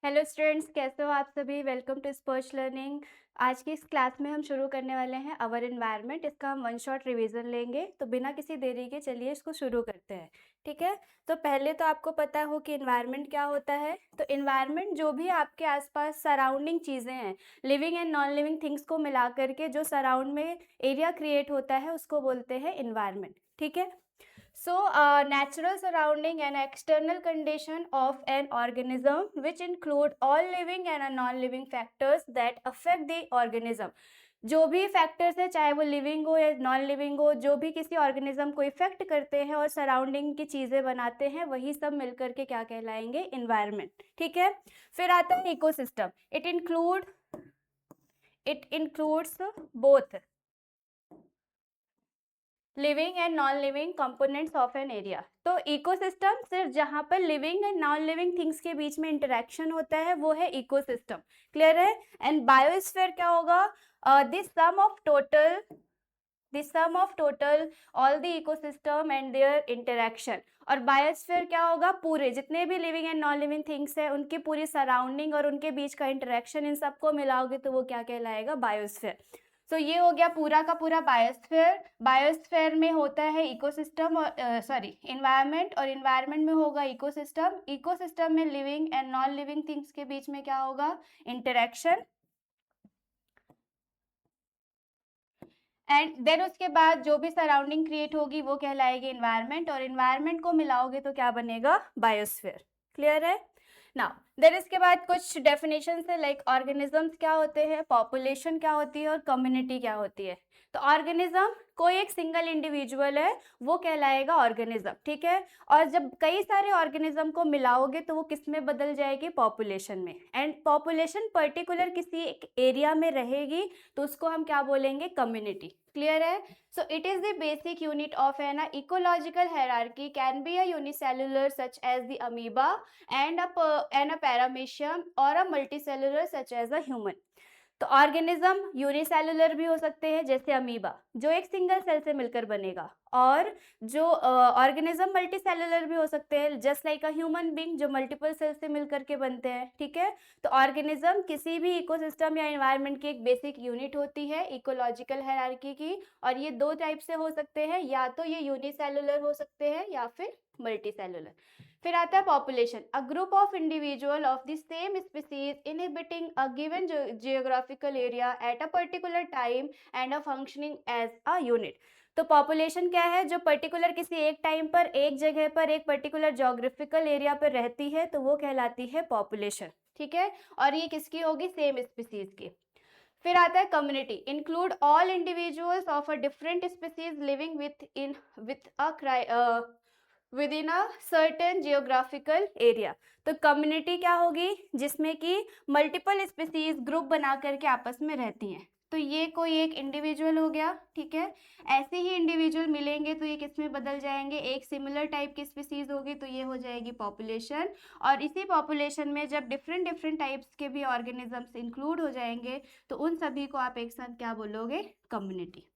Hello students, कैसे हो आप सभी। वेलकम टू स्पर्श लर्निंग। आज की इस क्लास में हम शुरू करने वाले हैं अवर एनवायरनमेंट। इसका हम वन शॉट रिवीजन लेंगे, तो बिना किसी देरी के चलिए इसको शुरू करते हैं। ठीक है, तो पहले तो आपको पता हो कि एनवायरनमेंट क्या होता है। तो एनवायरनमेंट जो भी आपके आसपास सराउंडिंग चीज़ें हैं, living and non living things को मिला करके जो सराउंड में एरिया क्रिएट होता है उसको बोलते हैं एनवायरनमेंट। ठीक है, so, natural surrounding and external condition of an organism which include all living and non-living factors that affect the organism. जो भी फैक्टर्स है, चाहे वो लिविंग हो या नॉन लिविंग हो, जो भी किसी ऑर्गेनिज्म को इफेक्ट करते हैं और सराउंडिंग की चीज़ें बनाते हैं, वही सब मिलकर के क्या कहलाएंगे, इन्वायरमेंट। ठीक है, फिर आता है ecosystem. It includes both living and non living components of an area. तो इकोसिस्टम सिर्फ जहां पर living and non living things के बीच में इंटरेक्शन होता है वो है इकोसिस्टम। क्लियर है। एंड बायोस्फीयर क्या होगा, this sum of total all the ecosystem and their interaction. और बायोस्फीयर क्या होगा, पूरे जितने भी living and non living things है उनकी पूरी सराउंडिंग और उनके बीच का इंटरेक्शन, इन सबको मिलाओगे तो वो क्या कहलाएगा, बायोस्फीयर। सो ये हो गया पूरा का पूरा बायोस्फीयर। बायोस्फीयर में होता है इकोसिस्टम और इन्वायरमेंट, और इन्वायरमेंट में होगा इकोसिस्टम। इकोसिस्टम में living and non living things के बीच में क्या होगा, इंटरेक्शन। एंड देन उसके बाद जो भी सराउंडिंग क्रिएट होगी वो कहलाएगी इन्वायरमेंट, और इन्वायरमेंट को मिलाओगे तो क्या बनेगा, बायोस्फीयर। क्लियर है। नाउ देन इसके बाद कुछ डेफिनेशन है, लाइक ऑर्गेनिजम्स क्या होते हैं, पॉपुलेशन क्या होती है और कम्युनिटी क्या होती है। तो ऑर्गेनिज्म कोई एक सिंगल इंडिविजुअल है वो कहलाएगा ऑर्गेनिज्म। ठीक है, और जब कई सारे ऑर्गेनिज्म को मिलाओगे तो वो किस में बदल जाएगी, पॉपुलेशन में। एंड पॉपुलेशन पर्टिकुलर किसी एक एरिया में रहेगी तो उसको हम क्या बोलेंगे, कम्युनिटी। क्लियर है। So it is the basic unit of an ecological hierarchy, can be a unicellular such as the amoeba and a paramecium or a multicellular such as a human। तो organism unicellular भी हो सकते हैं जैसे amoeba, जो एक single cell से मिलकर बनेगा, और जो ऑर्गेनिज्म मल्टीसेलुलर भी हो सकते हैं just like a human being, जो मल्टीपल सेल से मिलकर के बनते हैं। ठीक है, तो ऑर्गेनिज्म किसी भी इकोसिस्टम या एनवायरनमेंट की एक बेसिक यूनिट होती है इकोलॉजिकल हायरार्की की, और ये दो टाइप से हो सकते हैं, या तो ये यूनिसेलुलर हो सकते हैं या फिर मल्टीसेलुलर। फिर आता है population, a group of individual of the same species inhibiting a given geographical area at a particular time and a functioning as a unit. तो पॉपुलेशन क्या है, जो पर्टिकुलर किसी एक टाइम पर एक जगह पर एक पर्टिकुलर जोग्राफिकल एरिया पर रहती है तो वो कहलाती है पॉपुलेशन। ठीक है, और ये किसकी होगी, सेम स्पीसीज की। फिर आता है community, include all individuals of a different species living with in a certain geographical area. तो कम्युनिटी क्या होगी, जिसमें कि मल्टीपल स्पीसीज ग्रुप बना करके आपस में रहती हैं। तो ये कोई एक इंडिविजुअल हो गया। ठीक है, ऐसे ही इंडिविजुअल मिलेंगे तो ये किस में बदल जाएंगे, एक सिमिलर टाइप की स्पीसीज होगी तो ये हो जाएगी पॉपुलेशन। और इसी पॉपुलेशन में जब डिफरेंट डिफरेंट टाइप्स के भी ऑर्गेनिजम्स इंक्लूड हो जाएंगे तो उन सभी को आप एक साथ क्या बोलोगे, कम्युनिटी।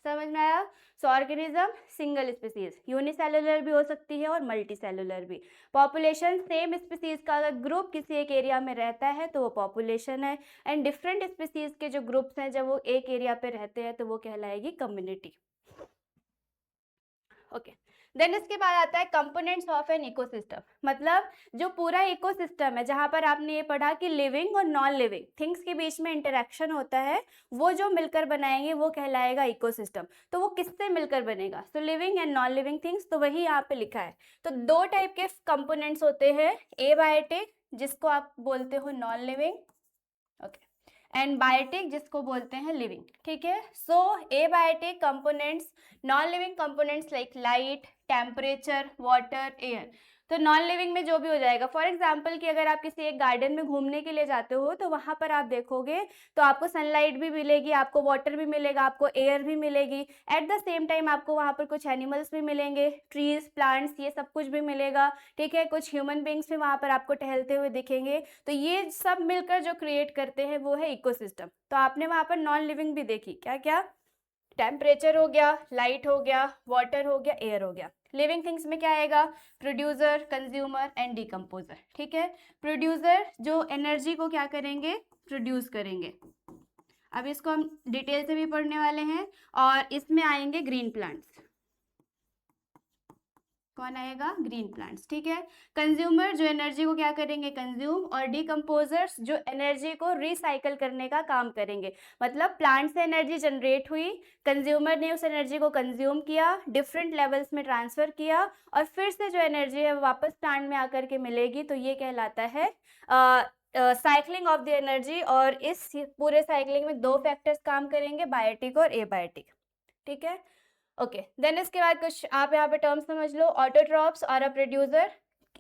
समझ में आया। सो ऑर्गेनिज्म सिंगल स्पीसीज, यूनिसेलुलर भी हो सकती है और मल्टी सेलुलर भी। पॉपुलेशन सेम स्पीसीज का अगर ग्रुप किसी एक एरिया में रहता है तो वो पॉपुलेशन है, एंड डिफरेंट स्पीसीज के जो ग्रुप्स हैं जब वो एक एरिया पे रहते हैं तो वो कहलाएगी कम्युनिटी। ओके, देन इसके बाद आता है कंपोनेंट्स ऑफ एन इकोसिस्टम। मतलब जो पूरा इकोसिस्टम है जहां पर आपने ये पढ़ा कि लिविंग और नॉन लिविंग थिंग्स के बीच में इंटरेक्शन होता है, वो जो मिलकर बनाएंगे वो कहलाएगा इकोसिस्टम। तो वो किससे मिलकर बनेगा, so living and non living things, तो वही यहाँ पे लिखा है। तो दो टाइप के कंपोनेंट्स होते हैं, एबायोटिक जिसको आप बोलते हो non living, okay, and biotic जिसको बोलते हैं लिविंग। ठीक है, so abiotic components, non living components like light, temperature, water, air. तो नॉन लिविंग में जो भी हो जाएगा, फॉर एग्जांपल कि अगर आप किसी एक गार्डन में घूमने के लिए जाते हो तो वहां पर आप देखोगे तो आपको सनलाइट भी मिलेगी, आपको वाटर भी मिलेगा, आपको एयर भी मिलेगी, एट द सेम टाइम आपको वहां पर कुछ एनिमल्स भी मिलेंगे, ट्रीज, प्लांट्स, ये सब कुछ भी मिलेगा। ठीक है, कुछ ह्यूमन बींग्स भी वहां पर आपको टहलते हुए दिखेंगे। तो ये सब मिलकर जो क्रिएट करते हैं वो है इकोसिस्टम। तो आपने वहां पर नॉन लिविंग भी देखी, क्या क्या, टेम्परेचर हो गया, लाइट हो गया, वाटर हो गया, एयर हो गया। लिविंग थिंग्स में क्या आएगा? Producer, consumer and decomposer. ठीक है, प्रोड्यूसर जो एनर्जी को क्या करेंगे? प्रोड्यूस करेंगे। अब इसको हम डिटेल से भी पढ़ने वाले हैं। और इसमें आएंगे ग्रीन प्लांट्स। कौन आएगा? Green plants. ठीक है, कंज्यूमर जो एनर्जी को क्या करेंगे? कंज्यूम। और डिकम्पोजर्स जो एनर्जी को रिसाइकल करने का काम करेंगे। मतलब प्लांट से एनर्जी जनरेट हुई, कंज्यूमर ने उस एनर्जी को कंज्यूम किया, डिफरेंट लेवल्स में ट्रांसफर किया, और फिर से जो एनर्जी है वापस प्लांट में आकर के मिलेगी, तो ये कहलाता है साइक्लिंग ऑफ द एनर्जी। और इस पूरे साइक्लिंग में दो फैक्टर्स काम करेंगे, बायोटिक और एबायोटिक। ठीक है, ओके। देन इसके बाद कुछ आप यहाँ पे टर्म समझ लो। ऑटोट्रॉप्स और अ प्रोड्यूसर,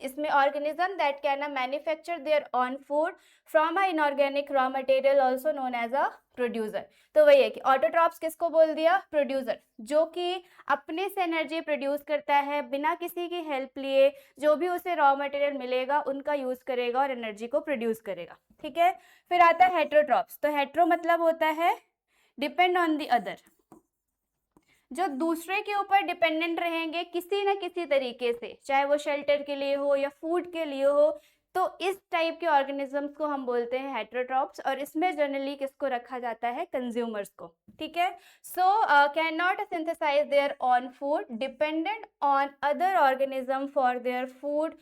इसमें organism that can manufacture their own food from a inorganic raw material also known as a producer. तो वही है कि ऑटोट्रॉप्स किसको बोल दिया? प्रोड्यूसर, जो कि अपने से एनर्जी प्रोड्यूस करता है बिना किसी की हेल्प लिए, जो भी उसे रॉ मटेरियल मिलेगा उनका यूज करेगा और एनर्जी को प्रोड्यूस करेगा। ठीक है, फिर आता है हेट्रोट्रॉप्स। तो हेट्रो मतलब होता है डिपेंड ऑन द अदर, जो दूसरे के ऊपर डिपेंडेंट रहेंगे किसी न किसी तरीके से, चाहे वो शेल्टर के लिए हो या फूड के लिए हो। तो इस टाइप के ऑर्गेनिजम्स को हम बोलते हैं हेट्रोट्रॉप्स। और इसमें जनरली किसको रखा जाता है? कंज्यूमर्स को। ठीक है, so can not synthesise their own food, dependent on other organism for their food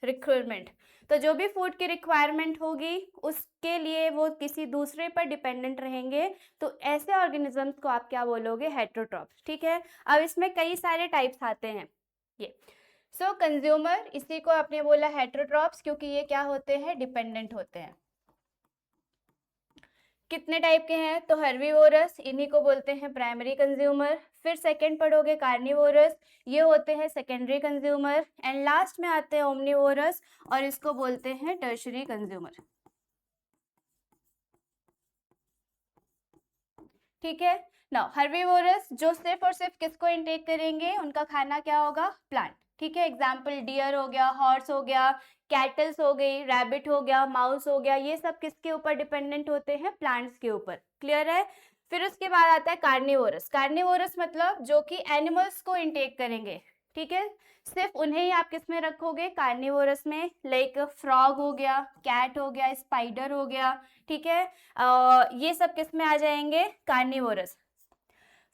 requirement. तो जो भी फूड की रिक्वायरमेंट होगी उसके लिए वो किसी दूसरे पर डिपेंडेंट रहेंगे। तो ऐसे ऑर्गेनिजम्स को आप क्या बोलोगे? हेट्रोट्रॉप्स। ठीक है, अब इसमें कई सारे टाइप्स आते हैं। ये सो कंज्यूमर, इसी को आपने बोला हेट्रोट्रॉप्स, क्योंकि ये क्या होते हैं? डिपेंडेंट होते हैं। कितने टाइप के हैं? तो हर्बीवोरस, इन्हीं को बोलते हैं प्राइमरी कंज्यूमर। फिर सेकंड पढ़ोगे कार्निवोरस, ये होते हैं सेकेंडरी कंज्यूमर। एंड लास्ट में आते हैं ओमनिवोरस, और इसको बोलते हैं टर्शरी कंज्यूमर। ठीक है, नाउ हर्बीवोरस जो सिर्फ और सिर्फ किसको इनटेक करेंगे? उनका खाना क्या होगा? प्लांट। ठीक है, एग्जाम्पल डियर हो गया, हॉर्स हो गया, कैटल्स हो गई, रैबिट हो गया, माउस हो गया, ये सब किसके ऊपर डिपेंडेंट होते हैं? प्लांट्स के ऊपर। क्लियर है? फिर उसके बाद आता है कार्निवोरस। कार्निवोरस मतलब जो कि एनिमल्स को इनटेक करेंगे। ठीक है, सिर्फ उन्हें ही आप किस में रखोगे? कार्निवोरस में। लाइक फ्रॉग हो गया, कैट हो गया, स्पाइडर हो गया। ठीक है, ये सब किस में आ जाएंगे? कार्निवोरस।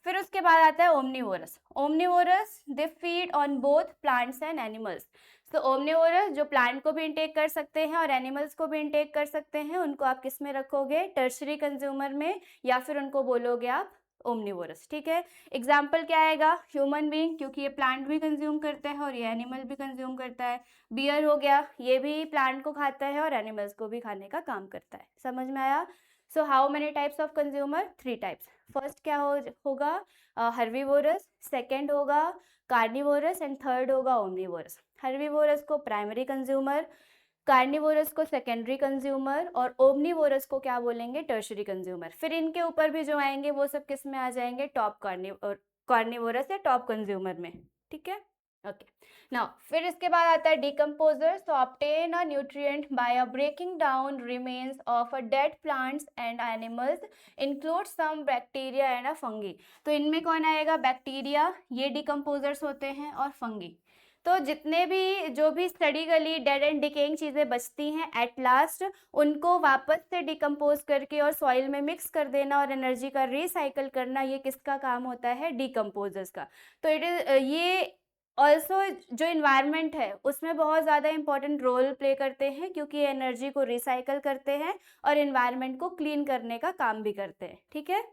फिर उसके बाद आता है omnivorous. Omnivorous they feed on both plants and animals. तो ओमनिवोरस जो प्लांट को भी इंटेक कर सकते हैं और एनिमल्स को भी इंटेक कर सकते हैं, उनको आप किस में रखोगे? टर्शरी कंज्यूमर में, या फिर उनको बोलोगे आप ओमनिवोरस। ठीक है, एग्जाम्पल क्या आएगा? ह्यूमन बीइंग, क्योंकि ये प्लांट भी कंज्यूम करता है और ये एनिमल भी कंज्यूम करता है। बियर हो गया, ये भी प्लांट को खाता है और एनिमल्स को भी खाने का काम करता है। समझ में आया? So how many types of consumer? 3 types. First क्या होगा? हर्बीवोरस, सेकेंड होगा कार्निवोरस, एंड थर्ड होगा ओमनिवोरस। हर्बीवोरस को प्राइमरी कंज्यूमर, कार्निवोरस को सेकेंडरी कंज्यूमर, और ओमनिवोरस को क्या बोलेंगे? Tertiary consumer. फिर इनके ऊपर भी जो आएंगे वो सब किस में आ जाएंगे? टॉप कार्निवोरस या टॉप कंज्यूमर में। ठीक है, ओके। नाउ फिर इसके बाद आता है डिकम्पोजर्स। तो obtain a nutrient by a breaking down remains of a dead plants and animals, include some bacteria and a fungi. तो इनमें कौन आएगा? बैक्टीरिया, ये डिकम्पोजर्स होते हैं, और फंगी। तो जितने भी जो भी सड़ी गली डेड एंड डिकेइंग चीज़ें बचती हैं, एट लास्ट उनको वापस से डिकम्पोज करके और सॉइल में मिक्स कर देना और एनर्जी का रिसाइकल करना, ये किसका काम होता है? डिकम्पोजर्स का। तो इट इज ये ऑल्सो जो इन्वायरमेंट है उसमें बहुत ज़्यादा इंपॉर्टेंट रोल प्ले करते हैं, क्योंकि ये एनर्जी को रिसाइकल करते हैं और इन्वायरमेंट को क्लीन करने का काम भी करते हैं। ठीक है,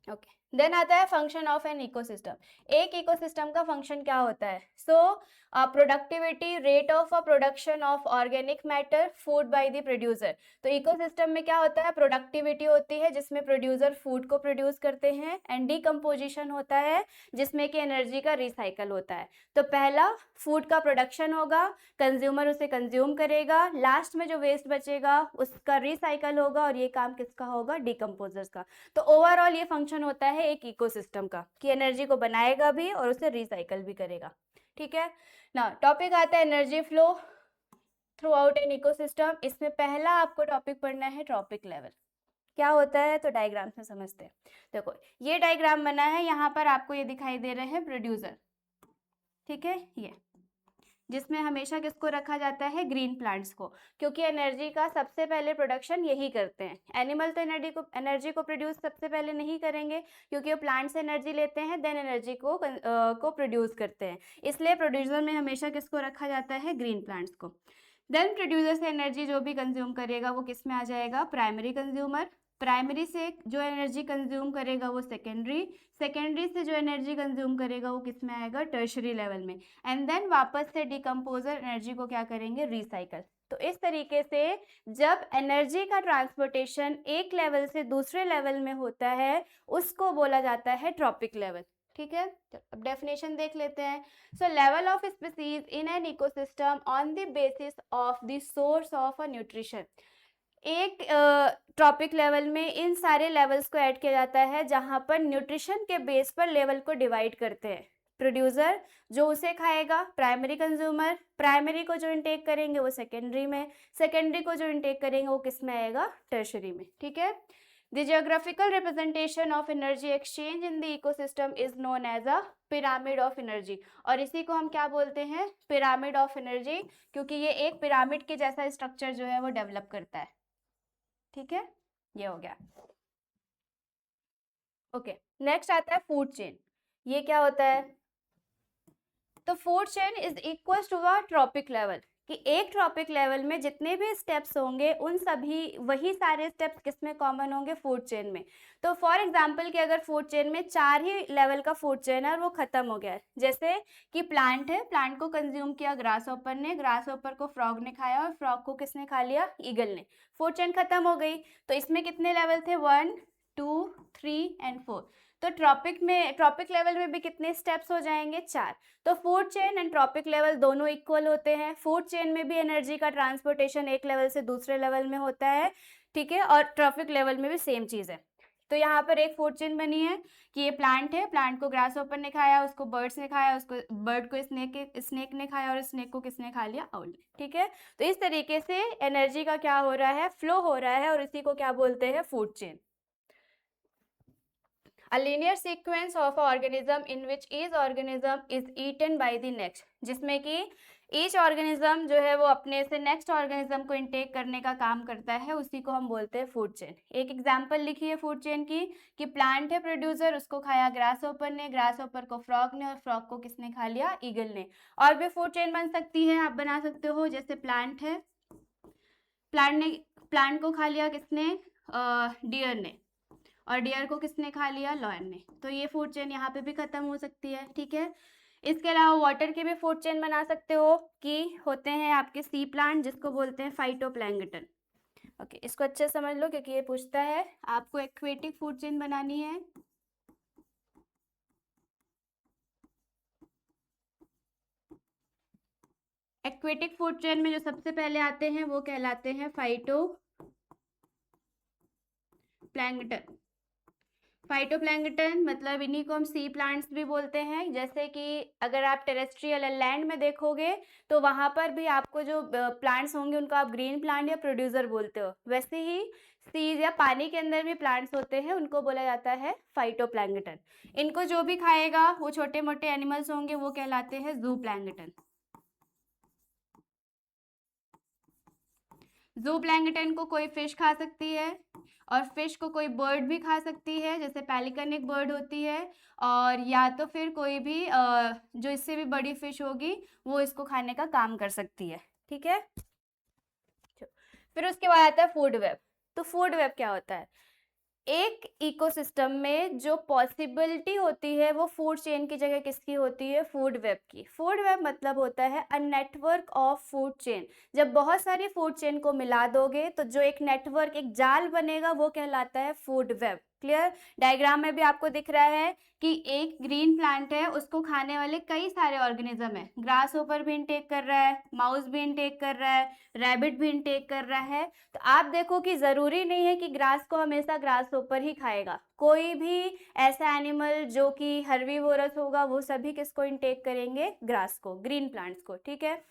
ओके। देन आता है फंक्शन ऑफ एन इकोसिस्टम। एक इकोसिस्टम का फंक्शन क्या होता है? So productivity, rate of a production of organic matter food by the producer. तो इकोसिस्टम में क्या होता है? प्रोडक्टिविटी होती है जिसमें प्रोड्यूसर फूड को प्रोड्यूस करते हैं, एंड डिकम्पोजिशन होता है जिसमें कि एनर्जी का रिसाइकल होता है। तो पहला फूड का प्रोडक्शन होगा, कंज्यूमर उसे कंज्यूम करेगा, लास्ट में जो वेस्ट बचेगा उसका रिसाइकल होगा, और ये काम किसका होगा? डिकम्पोजर्स का। तो ओवरऑल ये फंक्शन होता है एक इकोसिस्टम का, कि एनर्जी को बनाएगा भी और उसे रिसाइकल भी करेगा। ठीक है, ना टॉपिक आता है energy flow through out an ecosystem. इसमें पहला आपको टॉपिक पढ़ना है ट्रॉपिक लेवल। क्या होता है, तो डायग्राम से समझते हैं। देखो ये डायग्राम बना है, यहाँ पर आपको ये दिखाई दे रहे हैं प्रोड्यूसर, ठीक है, ये जिसमें हमेशा किसको रखा जाता है, ग्रीन प्लांट्स को, क्योंकि एनर्जी का सबसे पहले प्रोडक्शन यही करते हैं। एनिमल तो एनर्जी को प्रोड्यूस सबसे पहले नहीं करेंगे, क्योंकि वो प्लांट से एनर्जी लेते हैं देन एनर्जी को प्रोड्यूस करते हैं, इसलिए प्रोड्यूसर में हमेशा किसको रखा जाता है, ग्रीन प्लांट्स को। देन प्रोड्यूसर से एनर्जी जो भी कंज्यूम करेगा वो किस में आ जाएगा, प्राइमरी कंज्यूमर। प्राइमरी से जो एनर्जी कंज्यूम करेगा वो सेकेंडरी, सेकेंडरी से जो एनर्जी कंज्यूम करेगा वो किस में आएगा, टर्शरी लेवल में। एंड देन वापस से डिकम्पोजर एनर्जी को क्या करेंगे, रिसाइकल। तो इस तरीके से जब एनर्जी का ट्रांसपोर्टेशन एक लेवल से दूसरे लेवल में होता है उसको बोला जाता है ट्रॉपिक लेवल, ठीक है। तो अब डेफिनेशन देख लेते हैं। सो level of species in an ecosystem on the basis of the source of a nutrition. एक ट्रॉपिक लेवल में इन सारे लेवल्स को ऐड किया जाता है जहां पर न्यूट्रिशन के बेस पर लेवल को डिवाइड करते हैं। प्रोड्यूसर जो उसे खाएगा, प्राइमरी कंज्यूमर, प्राइमरी को जो इनटेक करेंगे वो सेकेंडरी में, सेकेंडरी को जो इनटेक करेंगे वो किस में आएगा, टर्शरी में, ठीक है। The geographical representation of energy exchange in the ecosystem is known as a pyramid of energy। और इसी को हम क्या बोलते हैं, pyramid of energy, क्योंकि ये एक पिरामिड के जैसा स्ट्रक्चर जो है वो डेवलप करता है, ठीक है, ये हो गया। ओके, नेक्स्ट आता है फूड चेन। ये क्या होता है, तो food chain is equal to a trophic level, कि एक ट्रॉपिक लेवल में जितने भी स्टेप्स होंगे उन सभी वही सारे स्टेप्स किसमें कॉमन होंगे, फूड चेन में। तो फॉर एग्जांपल कि अगर फूड चेन में 4 ही लेवल का फूड चेन है और वो खत्म हो गया है, जैसे कि प्लांट है, प्लांट को कंज्यूम किया ग्रास ऑपर ने, ग्रास ऑपर को फ्रॉग ने खाया और फ्रॉग को किसने खा लिया, ईगल ने, फूड चेन खत्म हो गई। तो इसमें कितने लेवल थे, 1 2 3 एंड 4। तो ट्रॉपिक लेवल में भी कितने स्टेप्स हो जाएंगे, 4। तो food chain and trophic level दोनों इक्वल होते हैं। फूड चेन में भी एनर्जी का ट्रांसपोर्टेशन एक लेवल से दूसरे लेवल में होता है, ठीक है, और ट्रॉपिक लेवल में भी सेम चीज़ है। तो यहाँ पर एक फूड चेन बनी है कि ये प्लांट है, प्लांट को ग्रास ऑपर ने खाया, उसको बर्ड्स ने खाया, उसको बर्ड को स्नेक ने खाया और स्नेक को किसने खा लिया, आउल ने, ठीक है। तो इस तरीके से एनर्जी का क्या हो रहा है, फ्लो हो रहा है, और इसी को क्या बोलते हैं, food chain. A linear sequence of an organism in which each organism is eaten by the next, जिसमें कि each organism जो है वो अपने से next organism को intake करने का काम करता है, उसी को हम बोलते हैं food chain। एक एग्जाम्पल लिखी है food chain की कि प्लांट है प्रोड्यूसर, उसको खाया ग्रास ऑपर ने, ग्रास ऑपर को फ्रॉग ने और फ्रॉग को किसने खा लिया, ईगल ने। और भी फूड चेन बन सकती है, आप बना सकते हो, जैसे प्लांट है, प्लांट को खा लिया किसने, डियर ने, और डियर को किसने खा लिया, लॉयन ने। तो ये फूड चेन यहाँ पे भी खत्म हो सकती है, ठीक है। इसके अलावा वाटर के भी फूड चेन बना सकते हो कि होते हैं आपके सी प्लांट, जिसको बोलते हैं फाइटोप्लैंक्टन। ओके, इसको अच्छे समझ लो क्योंकि ये पूछता है, आपको एक्वेटिक फूड चेन बनानी है। एक्वेटिक फूड चेन में जो सबसे पहले आते हैं वो कहलाते हैं फाइटोप्लैंक्टन। फाइटोप्लैंक्टन मतलब इन्हीं को हम सी प्लांट्स भी बोलते हैं। जैसे कि अगर आप टेरेस्ट्रियल लैंड में देखोगे तो वहां पर भी आपको जो प्लांट्स होंगे उनको आप ग्रीन प्लांट या प्रोड्यूसर बोलते हो, वैसे ही सीज या पानी के अंदर भी प्लांट्स होते हैं, उनको बोला जाता है फाइटोप्लैंक्टन। इनको जो भी खाएगा वो छोटे मोटे एनिमल्स होंगे वो कहलाते हैं जूप्लैंक्टन। जूप्लैंक्टन को कोई फिश खा सकती है और फिश को कोई बर्ड भी खा सकती है, जैसे पेलिकन एक बर्ड होती है, और या तो फिर कोई भी जो इससे भी बड़ी फिश होगी वो इसको खाने का काम कर सकती है, ठीक है। फिर उसके बाद आता है फूड वेब। तो फूड वेब क्या होता है, एक इकोसिस्टम में जो पॉसिबिलिटी होती है वो फूड चेन की जगह किसकी होती है, फूड वेब की। फूड वेब मतलब होता है a network of food chain. जब बहुत सारी फूड चेन को मिला दोगे तो जो एक नेटवर्क, एक जाल बनेगा वो कहलाता है फूड वेब। क्लियर, डायग्राम में भी आपको दिख रहा है कि एक ग्रीन प्लांट है, उसको खाने वाले कई सारे ऑर्गेनिज्म है, ग्रास होपर भी इनटेक कर रहा है, माउस भी इनटेक कर रहा है, रैबिट भी इनटेक कर रहा है। तो आप देखो कि जरूरी नहीं है कि ग्रास को हमेशा ग्रास होपर ही खाएगा, कोई भी ऐसा एनिमल जो कि हर्बीवोरस होगा वो सभी किसको इनटेक करेंगे, ग्रास को, ग्रीन प्लांट्स को, ठीक है।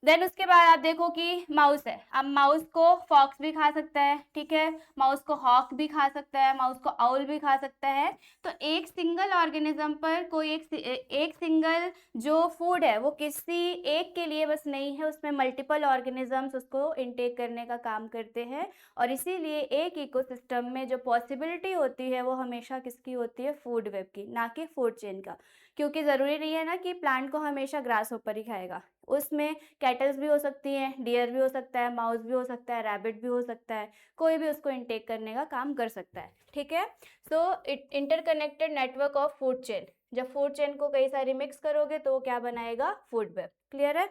देन उसके बाद आप देखो कि माउस है, अब माउस को फॉक्स भी खा सकता है, ठीक है, माउस को हॉक भी खा सकता है, माउस को आउल भी खा सकता है। तो एक सिंगल ऑर्गेनिज्म पर कोई एक सिंगल जो फूड है वो किसी एक के लिए बस नहीं है, उसमें मल्टीपल ऑर्गेनिजम्स उसको इनटेक करने का काम करते हैं। और इसीलिए एक इकोसिस्टम में जो पॉसिबिलिटी होती है वो हमेशा किसकी होती है, फूड वेब की, ना कि फूड चेन का। क्योंकि ज़रूरी नहीं है ना कि प्लांट को हमेशा ग्रास होपर ही खाएगा, उसमें कैटल्स भी हो सकती हैं, डियर भी हो सकता है, माउस भी हो सकता है, रैबिट भी हो सकता है, कोई भी उसको इनटेक करने का काम कर सकता है, ठीक है। So it interconnected network of food chain, जब फूड चेन को कई सारी मिक्स करोगे तो क्या बनाएगा, फूड वेब। क्लियर है।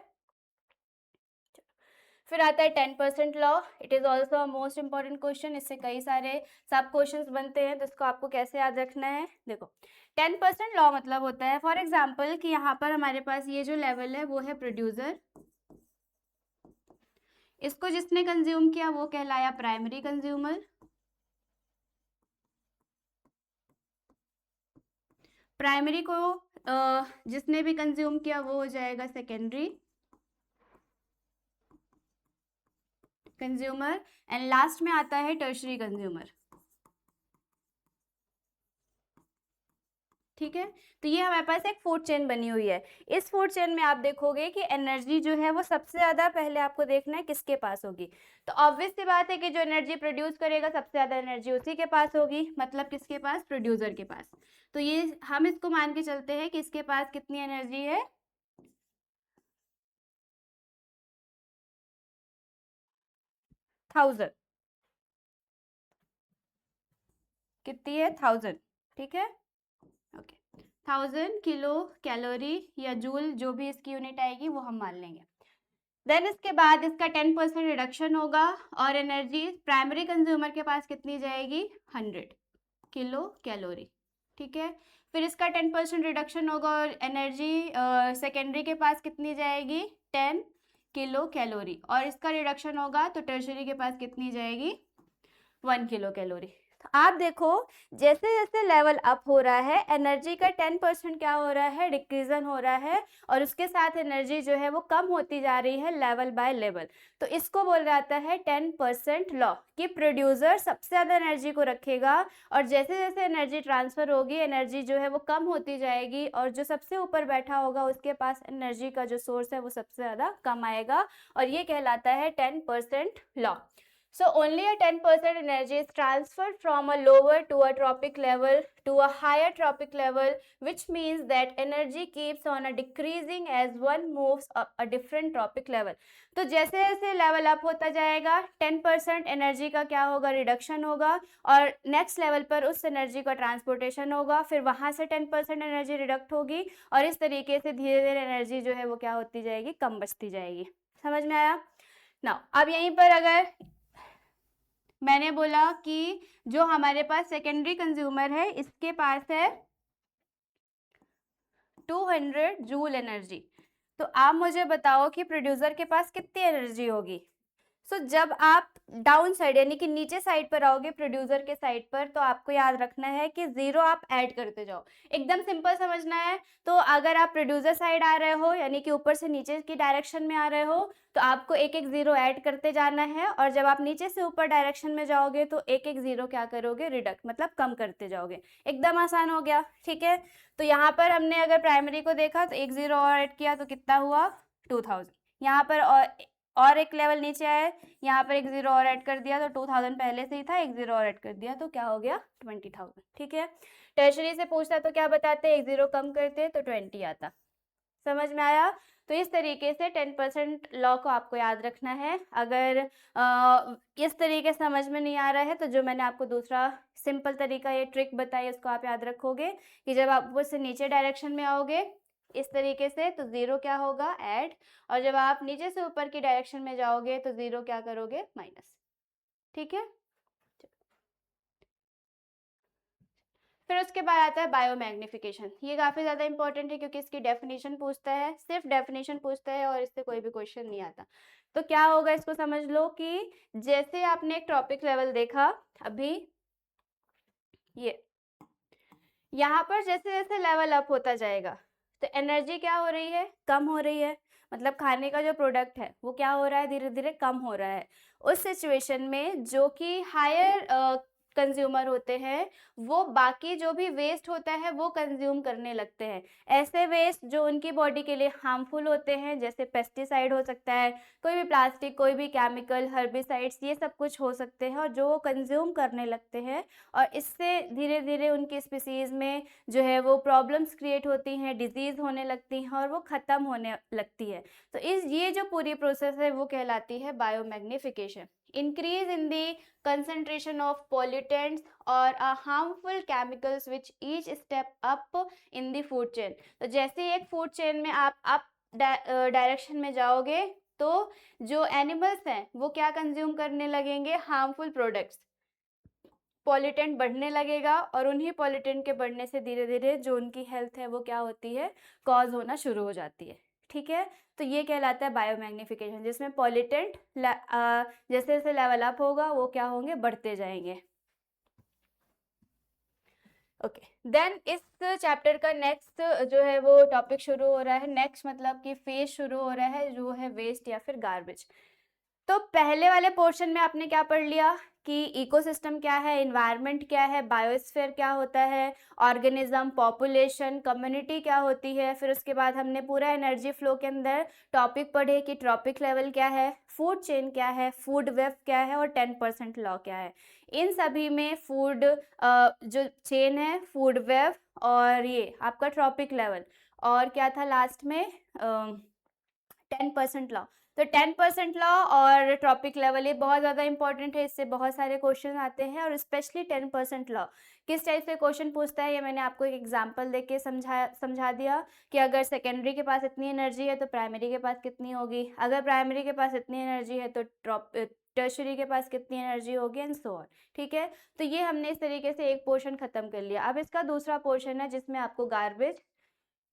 फिर आता है 10% law, it is also a most important question, इससे कई सारे सब क्वेश्चंस बनते हैं, तो इसको आपको कैसे याद रखना है। देखो 10% लॉ मतलब होता है, फॉर एग्जाम्पल कि यहाँ पर हमारे पास ये जो लेवल है वो है प्रोड्यूसर, इसको जिसने कंज्यूम किया वो कहलाया प्राइमरी कंज्यूमर, प्राइमरी को जिसने भी कंज्यूम किया वो हो जाएगा सेकेंडरी कंज्यूमर, एंड लास्ट में आता है टर्शरी कंज्यूमर, ठीक है। तो ये हमारे पास एक फूड चेन बनी हुई है। इस फूड चेन में आप देखोगे कि एनर्जी जो है वो सबसे ज़्यादा पहले आपको देखना है किसके पास होगी। तो ऑब्वियस सी बात है कि जो एनर्जी प्रोड्यूस करेगा सबसे ज़्यादा एनर्जी उसी के पास होगी, मतलब किसके पास, प्रोड्यूसर के पास। तो ये हम इसको मान के चलते हैं कि इसके पास कितनी एनर्जी है, 1000, कितनी है, 1000, ठीक है, ओके। 1000 किलो कैलोरी या जूल जो भी इसकी यूनिट आएगी वो हम मान लेंगे। देन इसके बाद इसका 10% रिडक्शन होगा और एनर्जी प्राइमरी कंज्यूमर के पास कितनी जाएगी, 100 किलो कैलोरी, ठीक है। फिर इसका 10% रिडक्शन होगा और एनर्जी सेकेंडरी के पास कितनी जाएगी, 10 किलो कैलोरी, और इसका रिडक्शन होगा तो टर्शरी के पास कितनी जाएगी, 1 किलो कैलोरी। तो आप देखो जैसे जैसे लेवल अप हो रहा है एनर्जी का 10% क्या हो रहा है, डिक्रीजन हो रहा है, और उसके साथ एनर्जी जो है वो कम होती जा रही है लेवल बाय लेवल। तो इसको बोल जाता है 10% लॉ, कि प्रोड्यूसर सबसे ज़्यादा एनर्जी को रखेगा और जैसे जैसे एनर्जी ट्रांसफ़र होगी एनर्जी जो है वो कम होती जाएगी, और जो सबसे ऊपर बैठा होगा उसके पास एनर्जी का जो सोर्स है वो सबसे ज़्यादा कम आएगा, और ये कहलाता है 10% law. So only a 10% energy is transferred from a lower to a tropic level to a higher tropic level, which means that energy keeps on a decreasing as one moves up a different tropic level. तो जैसे जैसे level up होता जाएगा 10% energy का क्या होगा, reduction होगा, और नेक्स्ट लेवल पर उस एनर्जी का ट्रांसपोर्टेशन होगा, फिर वहाँ से 10% एनर्जी रिडक्ट होगी, और इस तरीके से धीरे धीरे एनर्जी जो है वो क्या होती जाएगी, कम बचती जाएगी। समझ में आया ना। अब यहीं पर अगर मैंने बोला कि जो हमारे पास सेकेंडरी कंज्यूमर है इसके पास है 200 जूल एनर्जी, तो आप मुझे बताओ कि प्रोड्यूसर के पास कितनी एनर्जी होगी। सो जब आप डाउन साइड यानी कि नीचे साइड पर आओगे प्रोड्यूसर के साइड पर, तो आपको याद रखना है कि जीरो आप ऐड करते जाओ, एकदम सिंपल समझना है। तो अगर आप प्रोड्यूसर साइड आ रहे हो यानी कि ऊपर से नीचे की डायरेक्शन में आ रहे हो तो आपको एक एक जीरो ऐड करते जाना है, और जब आप नीचे से ऊपर डायरेक्शन में जाओगे तो एक एक जीरो क्या करोगे, रिडक्ट मतलब कम करते जाओगे। एकदम आसान हो गया, ठीक है। तो यहाँ पर हमने अगर प्राइमरी को देखा तो एक जीरो और ऐड किया तो कितना हुआ, 2000। यहाँ पर और एक लेवल नीचे आए, यहाँ पर एक जीरो और ऐड कर दिया तो 2000 पहले से ही था, एक जीरो और ऐड कर दिया तो क्या हो गया, 20,000, ठीक है। टर्शरी से पूछता तो क्या बताते, एक जीरो कम करते तो 20 आता। समझ में आया। तो इस तरीके से 10% लॉ को आपको याद रखना है। अगर इस तरीके समझ में नहीं आ रहा है तो जो मैंने आपको दूसरा सिंपल तरीका ये ट्रिक बताई उसको आप याद रखोगे कि जब आप ऊपर से नीचे डायरेक्शन में आओगे इस तरीके से तो जीरो क्या होगा, ऐड, और जब आप नीचे से ऊपर की डायरेक्शन में जाओगे तो जीरो क्या करोगे, माइनस, ठीक है। फिर उसके बाद आता है बायोमैग्निफिकेशन। ये काफ़ी ज़्यादा इंपॉर्टेंट है क्योंकि इसकी डेफिनेशन पूछता है, सिर्फ डेफिनेशन पूछता है और इससे कोई भी क्वेश्चन नहीं आता। तो क्या होगा इसको समझ लो कि जैसे आपने एक टॉपिक लेवल देखा अभी, ये यहाँ पर जैसे जैसे लेवल अप होता जाएगा तो एनर्जी क्या हो रही है, कम हो रही है, मतलब खाने का जो प्रोडक्ट है वो क्या हो रहा है, धीरे धीरे कम हो रहा है। उस सिचुएशन में जो कि हायर कंज्यूमर होते हैं वो बाकी जो भी वेस्ट होता है वो कंज्यूम करने लगते हैं। ऐसे वेस्ट जो उनकी बॉडी के लिए हार्मफुल होते हैं, जैसे पेस्टिसाइड हो सकता है, कोई भी प्लास्टिक, कोई भी केमिकल, हर्बिसाइड्स, ये सब कुछ हो सकते हैं, और जो वो कंज्यूम करने लगते हैं और इससे धीरे धीरे उनकी स्पीसीज़ में जो है वो प्रॉब्लम्स क्रिएट होती हैं, डिजीज़ होने लगती हैं और वो ख़त्म होने लगती है। तो ये जो पूरी प्रोसेस है वो कहलाती है biomagnification. Increase in the concentration of pollutants or harmful chemicals which each step up in the food chain। तो जैसे एक फूड चेन में आप अप डायरेक्शन में जाओगे तो जो एनिमल्स हैं वो क्या कंज्यूम करने लगेंगे, हार्मफुल प्रोडक्ट्स, पॉल्यूटेंट बढ़ने लगेगा और उन्हीं पॉल्यूटेंट के बढ़ने से धीरे धीरे जो उनकी हेल्थ है वो क्या होती है, कॉज होना शुरू हो जाती है। ठीक है, तो ये कहलाता है बायोमैग्निफिकेशन, जिसमें पॉल्यूटेंट जैसे जैसे लेवल अप होगा वो क्या होंगे, बढ़ते जाएंगे। ओके, देन इस चैप्टर का नेक्स्ट जो है वो टॉपिक शुरू हो रहा है, नेक्स्ट मतलब कि फेज शुरू हो रहा है जो है वेस्ट या फिर गार्बेज। तो पहले वाले पोर्शन में आपने क्या पढ़ लिया कि इकोसिस्टम क्या है, एनवायरनमेंट क्या है, बायोस्फीयर क्या होता है, ऑर्गेनिज्म, पॉपुलेशन, कम्युनिटी क्या होती है। फिर उसके बाद हमने पूरा एनर्जी फ्लो के अंदर टॉपिक पढ़े कि ट्रॉपिक लेवल क्या है, फूड चेन क्या है, फूड वेब क्या है और 10% लॉ क्या है। इन सभी में फूड जो चेन है, फूड वेब और ये आपका ट्रॉपिक लेवल और क्या था लास्ट में 10% लॉ। तो 10% लॉ और ट्रॉपिक लेवल ये बहुत ज़्यादा इंपॉर्टेंट है, इससे बहुत सारे क्वेश्चन आते हैं और स्पेशली 10% लॉ किस टाइप से क्वेश्चन पूछता है ये मैंने आपको एक एग्जांपल देके समझा दिया कि अगर सेकेंडरी के पास इतनी एनर्जी है तो प्राइमरी के पास कितनी होगी, अगर प्राइमरी के पास इतनी एनर्जी है तो टर्शरी के पास कितनी एनर्जी होगी एंड सो ऑन। ठीक है, तो ये हमने इस तरीके से एक पोर्शन खत्म कर लिया। अब इसका दूसरा पोर्शन है जिसमें आपको गार्बेज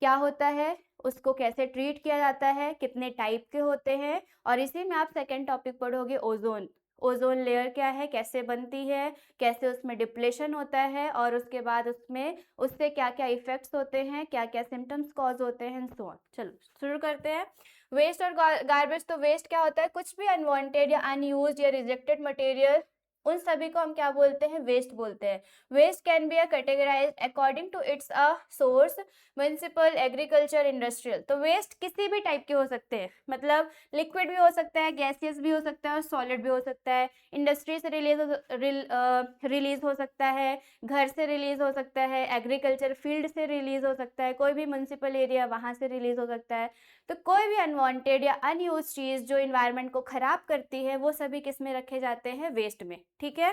क्या होता है, उसको कैसे ट्रीट किया जाता है, कितने टाइप के होते हैं, और इसी में आप सेकंड टॉपिक पढ़ोगे ओजोन। ओजोन लेयर क्या है, कैसे बनती है, कैसे उसमें डिप्लेशन होता है और उसके बाद उससे क्या क्या इफेक्ट्स होते हैं, क्या क्या सिम्टम्स कॉज होते हैं सो ऑन। चलो शुरू करते हैं। वेस्ट और गार्बेज। तो वेस्ट क्या होता है, कुछ भी अनवांटेड या अनयूज्ड या रिजेक्टेड मटेरियल, उन सभी को हम क्या बोलते हैं, वेस्ट बोलते हैं। Waste can be categorised according to its source, municipal, agriculture, industrial. तो वेस्ट किसी भी टाइप के हो सकते हैं, मतलब लिक्विड भी हो सकता है, गैसियस भी हो सकता है और सॉलिड भी हो सकता है। इंडस्ट्री से रिलीज हो सकता है, घर से रिलीज हो सकता है, एग्रीकल्चर फील्ड से रिलीज हो सकता है, कोई भी म्युनिसिपल एरिया वहाँ से रिलीज हो सकता है। तो कोई भी अनवांटेड या अनयूज चीज़ जो इन्वायरमेंट को खराब करती है वो सभी किस में रखे जाते हैं, वेस्ट में। ठीक है,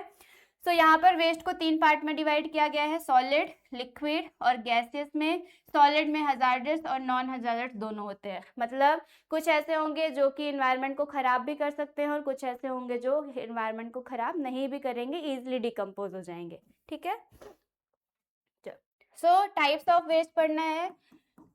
तो यहाँ पर वेस्ट को 3 पार्ट में डिवाइड किया गया है, सॉलिड, लिक्विड और गैसियस में। सॉलिड में हजार्डस और नॉन हजार्डस दोनों होते हैं, मतलब कुछ ऐसे होंगे जो कि इन्वायरमेंट को खराब भी कर सकते हैं और कुछ ऐसे होंगे जो इन्वायरमेंट को खराब नहीं भी करेंगे, इजिली डिकम्पोज हो जाएंगे। ठीक है, सो टाइप्स ऑफ वेस्ट पढ़ना है।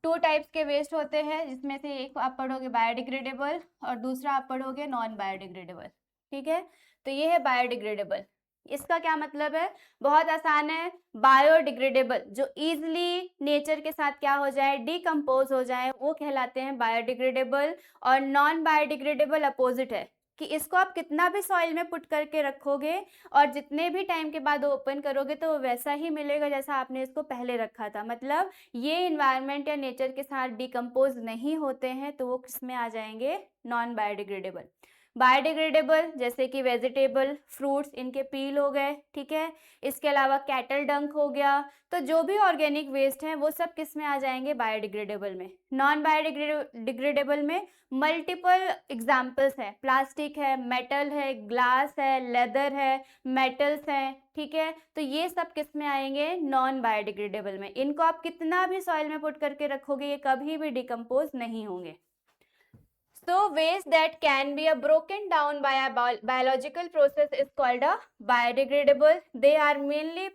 2 टाइप्स के वेस्ट होते हैं, जिसमें से एक आप पढ़ोगे बायोडिग्रेडेबल और दूसरा आप पढ़ोगे नॉन बायोडिग्रेडेबल। ठीक है, तो ये है बायोडिग्रेडेबल। इसका क्या मतलब है, बहुत आसान है। बायोडिग्रेडेबल जो इजीली नेचर के साथ क्या हो जाए, डिकम्पोज हो जाए, वो कहलाते हैं बायोडिग्रेडेबल। और नॉन बायोडिग्रेडेबल अपोजिट है कि इसको आप कितना भी सॉइल में पुट करके रखोगे और जितने भी टाइम के बाद ओपन करोगे तो वैसा ही मिलेगा जैसा आपने इसको पहले रखा था। मतलब ये इन्वायरमेंट या नेचर के साथ डिकम्पोज नहीं होते हैं, तो वो किस में आ जाएंगे, नॉन बायोडिग्रेडेबल। बायोडिग्रेडेबल जैसे कि वेजिटेबल, फ्रूट्स, इनके पील हो गए। ठीक है, इसके अलावा कैटल डंक हो गया। तो जो भी ऑर्गेनिक वेस्ट हैं वो सब किस में आ जाएंगे, बायोडिग्रेडेबल में। नॉन बायोडिग्रेडेबल में मल्टीपल एग्जाम्पल्स हैं, प्लास्टिक है, मेटल है, ग्लास है, लेदर है, मेटल्स हैं। ठीक है, तो ये सब किस में आएंगे, नॉन बायोडिग्रेडेबल में। इनको आप कितना भी सॉइल में पुट करके रखोगे ये कभी भी डिकम्पोज नहीं होंगे। So waste that can be broken down by a biological process is called a biodegradable. They are mainly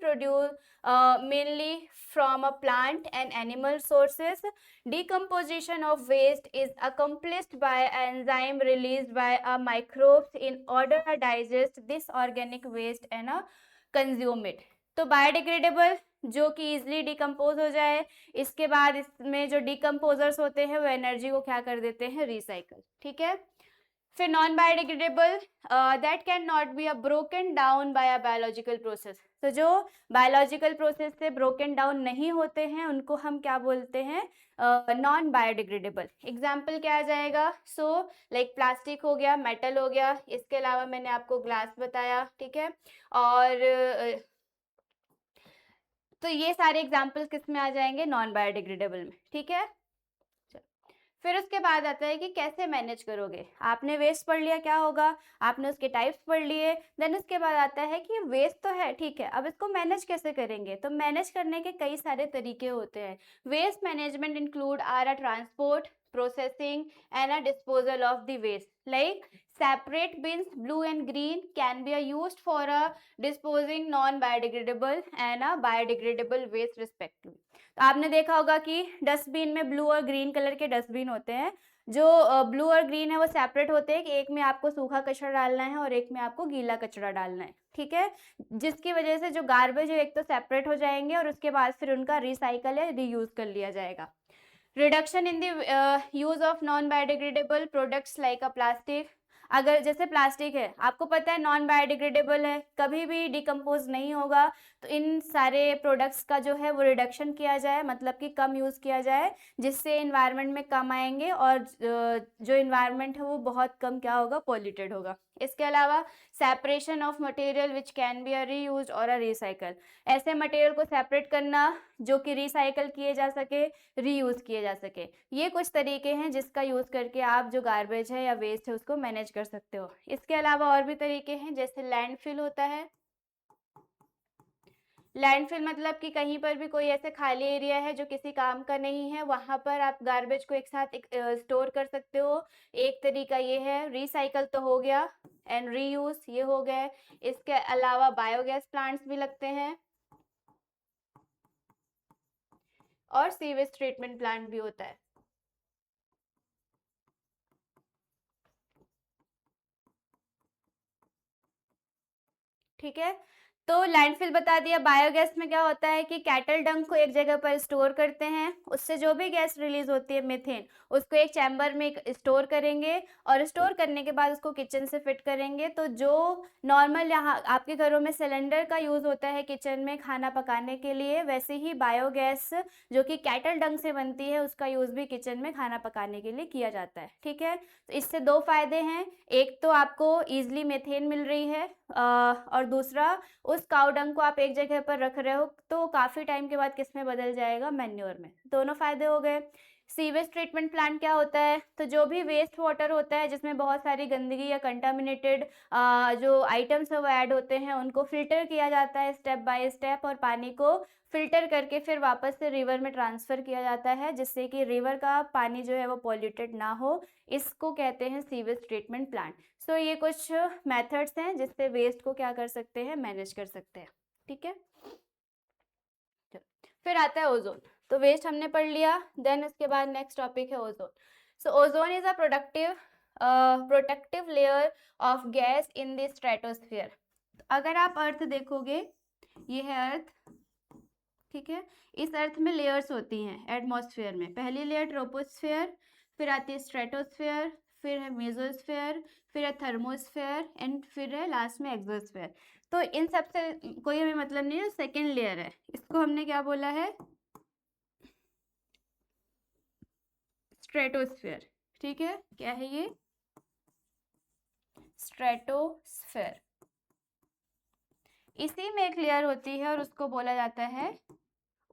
from a plant and animal sources. Decomposition of waste is accomplished by enzyme released by a microbes in order to digest this organic waste and consume it. तो biodegradable जो कि easily decompose हो जाए। इसके बाद इसमें जो decomposers होते हैं वो एनर्जी को क्या कर देते हैं, रिसाइकल। ठीक है, फिर non biodegradable that can not be broken down by a biological process. तो जो बायोलॉजिकल प्रोसेस से ब्रोकन डाउन नहीं होते हैं उनको हम क्या बोलते हैं, नॉन बायोडिग्रेडेबल। एग्जाम्पल क्या आ जाएगा, सो लाइक प्लास्टिक हो गया, मेटल हो गया, इसके अलावा मैंने आपको ग्लास बताया। ठीक है, और तो ये सारे एग्जाम्पल्स किस में आ जाएंगे, नॉन बायोडिग्रेडेबल में। ठीक है, फिर उसके बाद आता है कि कैसे मैनेज करोगे। आपने वेस्ट पढ़ लिया, क्या होगा, आपने उसके टाइप्स पढ़ लिए। देन उसके बाद आता है कि वेस्ट तो है, ठीक है, अब इसको मैनेज कैसे करेंगे। तो मैनेज करने के कई सारे तरीके होते हैं। Waste management include are a transport, processing and a disposal of the waste, like separate bins blue and green can be used for a disposing non biodegradable and a biodegradable waste respectively। तो आपने देखा होगा कि dustbin में blue और green colour के dustbin होते हैं। जो ब्लू और ग्रीन है वो सेपरेट होते हैं कि एक में आपको सूखा कचरा डालना है और एक में आपको गीला कचरा डालना है। ठीक है, जिसकी वजह से जो गार्बेज है एक तो सेपरेट हो जाएंगे और उसके बाद फिर उनका रिसाइकल या रीयूज कर लिया जाएगा। Reduction in the use of non biodegradable products like a plastic. अगर जैसे प्लास्टिक है, आपको पता है नॉन बायोडिग्रेडेबल है, कभी भी डिकम्पोज नहीं होगा, तो इन सारे प्रोडक्ट्स का जो है वो रिडक्शन किया जाए, मतलब कि कम यूज़ किया जाए, जिससे इन्वायरमेंट में कम आएंगे और जो इन्वायरमेंट है वो बहुत कम क्या होगा, पॉल्यूटेड होगा। इसके अलावा separation of material which can be a reuse और अ रिसाइकल। ऐसे मटेरियल को सेपरेट करना जो कि रिसाइकल किए जा सके, रीयूज किए जा सके। ये कुछ तरीके हैं जिसका यूज़ करके आप जो गार्बेज है या वेस्ट है उसको मैनेज कर सकते हो। इसके अलावा और भी तरीके हैं, जैसे लैंडफिल होता है। लैंडफिल मतलब कि कहीं पर भी कोई ऐसे खाली एरिया है जो किसी काम का नहीं है, वहां पर आप गार्बेज को एक साथ स्टोर कर सकते हो। एक तरीका ये है। रिसाइकल तो हो गया, एंड रीयूज ये हो गए। इसके अलावा बायोगैस प्लांट्स भी लगते हैं और सीवेज ट्रीटमेंट प्लांट भी होता है। ठीक है, तो लैंडफिल बता दिया। बायोगैस में क्या होता है कि कैटल डंग को एक जगह पर स्टोर करते हैं, उससे जो भी गैस रिलीज होती है मीथेन, उसको एक चैम्बर में स्टोर करेंगे और स्टोर करने के बाद उसको किचन से फिट करेंगे। तो जो नॉर्मल यहाँ आपके घरों में सिलेंडर का यूज़ होता है किचन में खाना पकाने के लिए, वैसे ही बायोगैस जो कि कैटल डंग से बनती है उसका यूज़ भी किचन में खाना पकाने के लिए किया जाता है। ठीक है, तो इससे दो फायदे हैं, एक तो आपको ईजिली मीथेन मिल रही है और दूसरा उस काऊ डंग को आप एक जगह पर रख रहे हो तो काफ़ी टाइम के बाद किस में बदल जाएगा, मैन्योर में। दोनों फायदे हो गए। सीवेज ट्रीटमेंट प्लांट क्या होता है, तो जो भी वेस्ट वाटर होता है जिसमें बहुत सारी गंदगी या कंटामिनेटेड जो आइटम्स है वो ऐड होते हैं, उनको फिल्टर किया जाता है स्टेप बाय स्टेप, और पानी को फिल्टर करके फिर वापस से रिवर में ट्रांसफ़र किया जाता है, जिससे कि रिवर का पानी जो है वो पॉल्यूटेड ना हो। इसको कहते हैं सीवेज ट्रीटमेंट प्लांट। सो ये कुछ मेथड्स हैं जिससे वेस्ट को क्या कर सकते हैं, मैनेज कर सकते हैं। ठीक है, फिर आता है ओजोन। तो वेस्ट हमने पढ़ लिया, देन उसके बाद नेक्स्ट टॉपिक है ozone. So ozone is a protective layer of gas in the stratosphere. अगर आप अर्थ देखोगे, ये है अर्थ। ठीक है, इस अर्थ में लेयर्स होती हैं एटमॉस्फेयर में। पहली लेयर ट्रोपोस्फेयर, फिर आती है स्ट्रेटोस्फेयर, फिर है मेसोस्फेयर, फिर है थर्मोस्फेयर एंड फिर है लास्ट में एक्सोस्फेयर। तो इन सब से कोई हमें मतलब नहीं है, सेकेंड लेयर है, इसको हमने क्या बोला है, स्ट्रेटोस्फेयर। ठीक है, क्या है ये, स्ट्रेटोस्फेयर। इसी में एक लेयर होती है और उसको बोला जाता है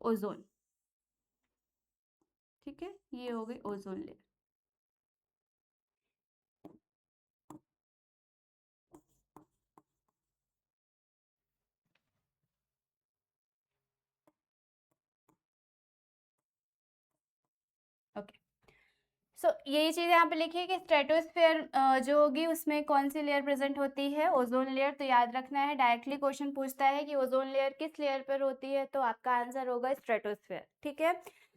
ओजोन। ठीक है, ये हो गई ओजोन लेयर। ओके, सो यही चीज़ यहाँ पे लिखी है कि स्ट्रेटोस्फेयर जो होगी उसमें कौन सी लेयर प्रेजेंट होती है, ओजोन लेयर। तो याद रखना है, डायरेक्टली क्वेश्चन पूछता है कि ओजोन लेयर किस लेयर पर होती है, तो आपका आंसर होगा स्ट्रेटोस्फेयर। ठीक है,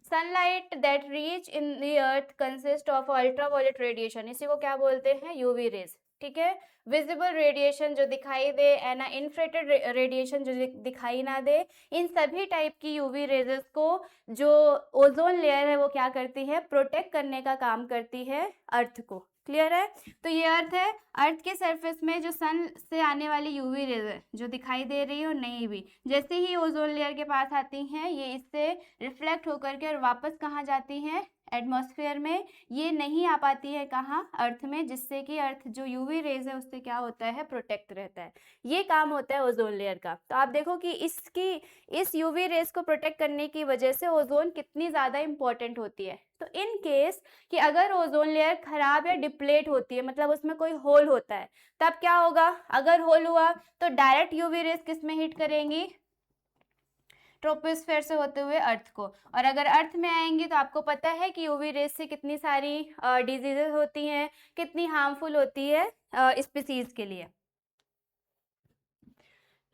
sunlight that reach in the earth consist of ultraviolet radiation, इसी को क्या बोलते हैं, यूवी रेज। ठीक है। विजिबल रेडिएशन जो दिखाई दे एंड इन्फ्रारेड रेडिएशन जो दिखाई ना दे, इन सभी टाइप की यूवी रेजेस को जो ओजोन लेयर है वो क्या करती है, प्रोटेक्ट करने का काम करती है अर्थ को। क्लियर है। तो ये अर्थ है, अर्थ के सरफेस में जो सन से आने वाली यूवी रेज है जो दिखाई दे रही है और नहीं भी, जैसे ही ओजोन लेयर के पास आती हैं ये इससे रिफ्लेक्ट होकर के और वापस कहाँ जाती हैं, एटमॉस्फेयर में। ये नहीं आ पाती है कहाँ, अर्थ में, जिससे कि अर्थ जो यूवी रेज है उससे क्या होता है, प्रोटेक्ट रहता है। ये काम होता है ओजोन लेयर का। तो आप देखो कि इस यूवी रेज को प्रोटेक्ट करने की वजह से ओजोन कितनी ज़्यादा इंपॉर्टेंट होती है। तो इन केस कि अगर ओजोन लेयर खराब या डिप्लेट होती है, मतलब उसमें कोई होल होता है, तब क्या होगा, अगर होल हुआ तो डायरेक्ट यूवी रेज किस में हिट करेंगी, ट्रोपोस्फेयर से होते हुए अर्थ को। और अगर अर्थ में आएंगी तो आपको पता है कि यूवी रेज से कितनी सारी डिजीजेस होती हैं, कितनी हार्मफुल होती है स्पीसीज के लिए।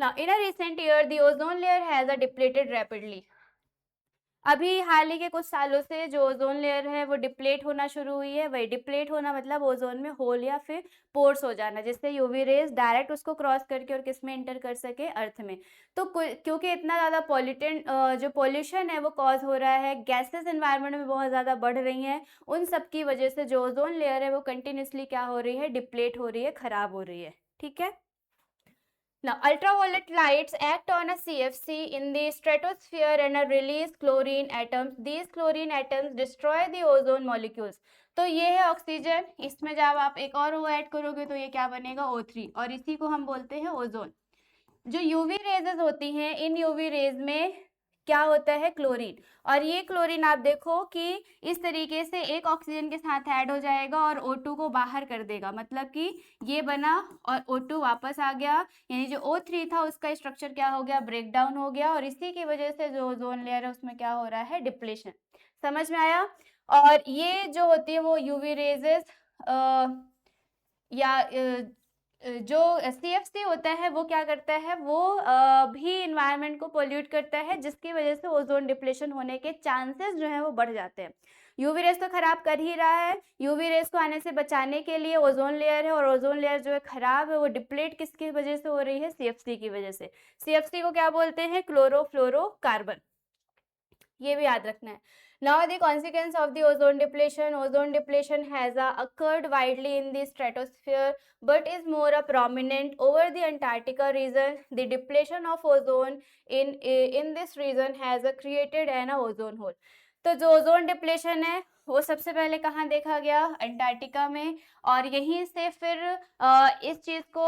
Now, in a recent year, the ozone layer has depleted rapidly. अभी हाल ही के कुछ सालों से जो ओजोन लेयर है वो डिप्लेट होना शुरू हुई है। वही डिप्लेट होना मतलब ओजोन में होल या फिर पोर्स हो जाना, जिससे यूवी रेज डायरेक्ट उसको क्रॉस करके और किस में एंटर कर सके, अर्थ में। तो क्योंकि इतना ज़्यादा पॉल्यूटेंट जो पॉल्यूशन है वो कॉज हो रहा है, गैसेस एनवायरनमेंट में बहुत ज़्यादा बढ़ रही हैं, उन सब की वजह से जो ओजोन लेयर है वो कंटिन्यूसली क्या हो रही है, डिप्लेट हो रही है, खराब हो रही है। ठीक है। Now, ultraviolet lights act on a CFC in the stratosphere and release chlorine atoms. These chlorine atoms destroy the ozone molecules. तो ये है ऑक्सीजन, इसमें जब आप एक और O ऐड करोगे तो ये क्या बनेगा, O3, और इसी को हम बोलते हैं ओजोन। जो यूवी रेजेस होती हैं, इन यूवी रेज में क्या होता है, क्लोरीन, और ये क्लोरीन आप देखो कि इस तरीके से एक ऑक्सीजन के साथ ऐड हो जाएगा और O2 को बाहर कर देगा, मतलब कि ये बना और O2 वापस आ गया, यानी जो O3 था उसका स्ट्रक्चर क्या हो गया, ब्रेक डाउन हो गया, और इसी की वजह से जो ओजोन लेयर है उसमें क्या हो रहा है, डिप्लेशन। समझ में आया। और ये जो होती है वो यूवी रेजेस या जो CFC होता है वो क्या करता है, वो भी इन्वायरमेंट को पोल्यूट करता है, जिसकी वजह से ओजोन डिप्लेशन होने के चांसेस जो है वो बढ़ जाते हैं। यूवी रेस तो खराब कर ही रहा है, यूवी रेस को आने से बचाने के लिए ओजोन लेयर है, और ओजोन लेयर जो है खराब है वो डिप्लेट किसकी वजह से हो रही है, CFC की वजह से। CFC को क्या बोलते हैं, क्लोरोफ्लोरोकार्बन, ये भी याद रखना है। Now the consequence of the ozone depletion has occurred widely in the stratosphere but is more prominent over the Antarctica region. The depletion of ozone in this region has created an ozone hole. तो जो ozone depletion है वो सबसे पहले कहाँ देखा गया, Antarctica में, और यहीं से फिर इस चीज़ को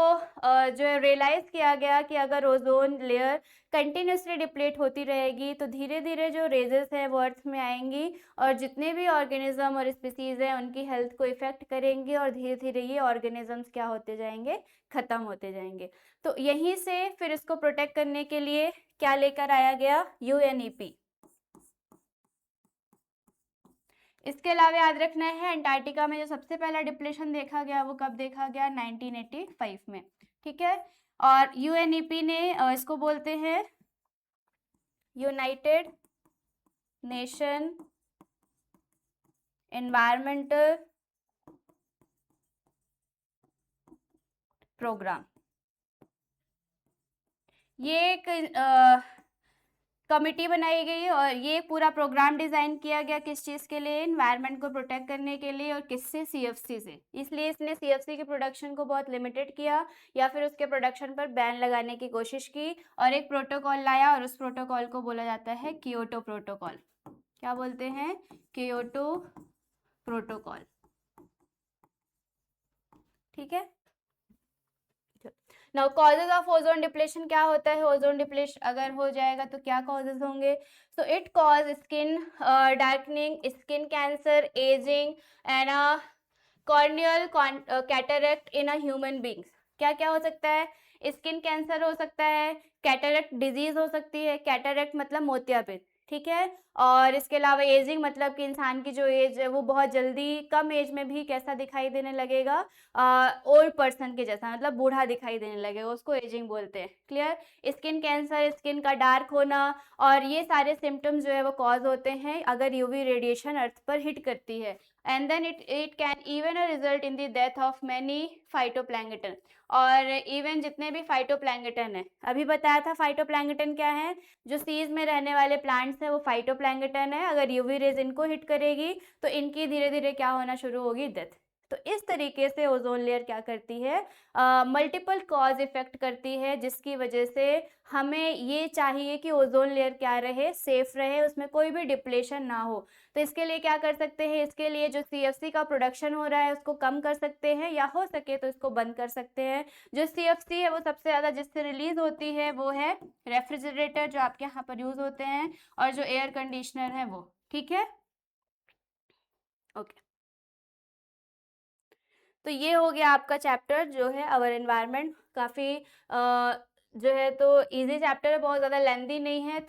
जो रियलाइज़ किया गया कि अगर ओजोन लेयर कंटिन्यूसली डिप्लेट होती रहेगी तो धीरे धीरे जो रेजेस हैं वो अर्थ में आएंगी और जितने भी ऑर्गेनिज्म और स्पीसीज हैं उनकी हेल्थ को इफेक्ट करेंगी, और धीरे धीरे ये ऑर्गेनिजम्स क्या होते जाएंगे, खत्म होते जाएंगे। तो यहीं से फिर इसको प्रोटेक्ट करने के लिए क्या लेकर आया गया, UNEP। इसके अलावा याद रखना है अंटार्कटिका में जो सबसे पहला डिप्लेशन देखा गया वो कब देखा गया, 1985 में। ठीक है। और UNEP ने इसको बोलते हैं यूनाइटेड नेशन एनवायरमेंटल प्रोग्राम। ये एक कमिटी बनाई गई और ये पूरा प्रोग्राम डिजाइन किया गया किस चीज़ के लिए, एनवायरनमेंट को प्रोटेक्ट करने के लिए, और किससे, CFC से। इसलिए इसने CFC के प्रोडक्शन को बहुत लिमिटेड किया या फिर उसके प्रोडक्शन पर बैन लगाने की कोशिश की और एक प्रोटोकॉल लाया, और उस प्रोटोकॉल को बोला जाता है कियोटो प्रोटोकॉल। क्या बोलते हैं, कियोटो प्रोटोकॉल। ठीक है। Now causes of ozone depletion क्या होता है, ओजोन डिप्लेशन अगर हो जाएगा तो क्या कॉजेज होंगे, so it cause skin darkening, skin cancer, ageing and corneal cataract in a human beings. क्या क्या हो सकता है, स्किन कैंसर हो सकता है, कैटरेक्ट डिजीज हो सकती है, कैटरेक्ट मतलब मोतियाबिंद, ठीक है, और इसके अलावा एजिंग मतलब कि इंसान की जो एज है वो बहुत जल्दी कम एज में भी कैसा दिखाई देने लगेगा, ओल्ड पर्सन के जैसा, मतलब बूढ़ा दिखाई देने लगेगा, उसको एजिंग बोलते हैं। क्लियर। स्किन कैंसर, स्किन का डार्क होना, और ये सारे सिम्टम्स जो है वो कॉज होते हैं अगर यूवी रेडिएशन अर्थ पर हिट करती है। and then it can even result in the death of many phytoplankton. और इवन जितने भी फाइटोप्लैंकटन है, अभी बताया था फाइटोप्लैंकटन क्या है, जो सीज में रहने वाले प्लांट्स हैं वो फाइटोप्लैंकटन है। अगर यूवी रेज इनको हिट करेगी तो इनकी धीरे धीरे क्या होना शुरू होगी, डेथ। तो इस तरीके से ओजोन लेयर क्या करती है, मल्टीपल कॉज इफेक्ट करती है, जिसकी वजह से हमें ये चाहिए कि ओजोन लेयर क्या रहे, सेफ रहे, उसमें कोई भी डिप्लेशन ना हो। तो इसके लिए क्या कर सकते हैं, इसके लिए जो CFC का प्रोडक्शन हो रहा है उसको कम कर सकते हैं, या हो सके तो इसको बंद कर सकते हैं। जो CFC है वो सबसे ज़्यादा जिससे रिलीज होती है वो है रेफ्रिजरेटर, जो आपके यहाँ पर यूज होते हैं, और जो एयर कंडीशनर है वो। ठीक है, ओके। तो ये हो गया आपका चैप्टर जो है अवर एनवायरनमेंट। काफ़ी जो है तो इजी चैप्टर है, बहुत ज़्यादा लेंदी नहीं है।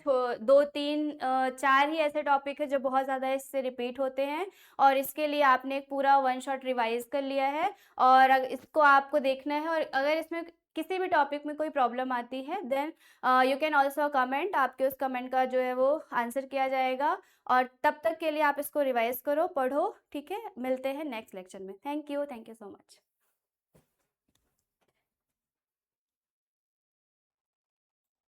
2 3 4 ही ऐसे टॉपिक है जो बहुत ज़्यादा इससे रिपीट होते हैं, और इसके लिए आपने एक पूरा 1 शॉट रिवाइज कर लिया है, और इसको आपको देखना है। और अगर इसमें किसी भी टॉपिक में कोई प्रॉब्लम आती है then you can also comment, आपके उस कमेंट का जो है वो आंसर किया जाएगा। और तब तक के लिए आप इसको रिवाइज करो, पढ़ो। ठीक है, मिलते हैं नेक्स्ट लेक्चर में। Thank you so much.